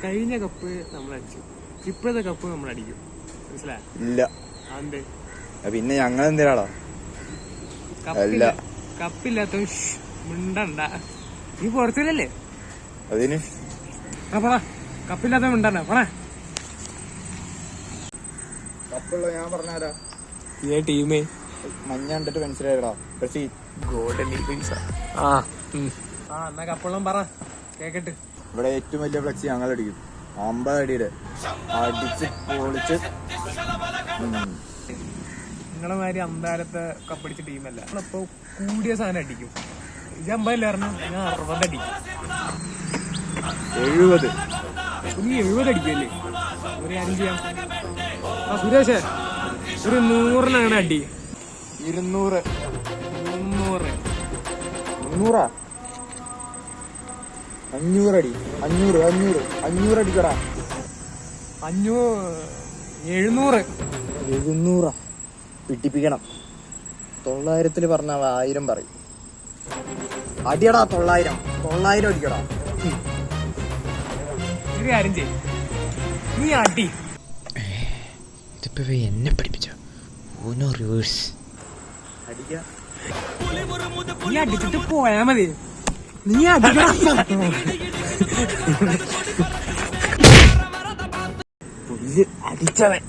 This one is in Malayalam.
കഴിഞ്ഞ കപ്പ് നമ്മൾ അടിച്ചു, ഇപ്പോഴത്തെ കപ്പ് നമ്മൾ അടിക്കും. മനസ്സിലായോ? ഇല്ല. അതെന്തേ? പിന്നെ ഞങ്ങൾ എന്തിനാടാ കപ്പില്ലാത്ത മിണ്ടണ്ട. നീ പുറത്തില്ലല്ലേ അതിന്? പറ, കപ്പില്ലാത്ത മിണ്ടണ്ട പറ. കപ്പുള്ള ഞാൻ പറഞ്ഞാരാ? ഏ ടീമേ? മഞ്ഞ കണ്ടിട്ട് മനസ്സിലായടാ. Golden Eagles. എന്നാ കപ്പുള്ളം പറ കേക്കട്ട്. ഇവിടെ ഏറ്റവും വലിയ ഫ്ലെക്സ് ഞങ്ങൾ അടിക്കും. 50 അടിയുടെ അടിച്ച് പൊളിച്ച്. നിങ്ങളെ മാതിരി അന്താരത്തെ കപ്പടിച്ച ടീമല്ല. നമ്മളിപ്പോ കൂടിയ സാധനം അടിക്കും. 50 ഞാൻ 60 അടിക്കും. 70. നീ 70 അടിക്കല്ലേ? ഒരു കാര്യം ചെയ്യാം. സുരേഷ് ഒരു 100 അങ്ങനെ അടി. 200. 300. 300. 500 അടി. 500 അടിക്കടാ. 700. 700 പിടിപ്പിക്കണം. 900 പറഞ്ഞ 1000 പറയും. അടിയടാ 900 അടിക്കടാ. ഒരു കാര്യം ചെയ്യും, നീ അടി. ഇതിപ്പോ എന്നെ പഠിപ്പിച്ച റിവേഴ്സ് അടിക്ക. നീ അടിച്ചിട്ട് പോയാ മതി. നീ അടിക്കണം. അടിച്ചവൻ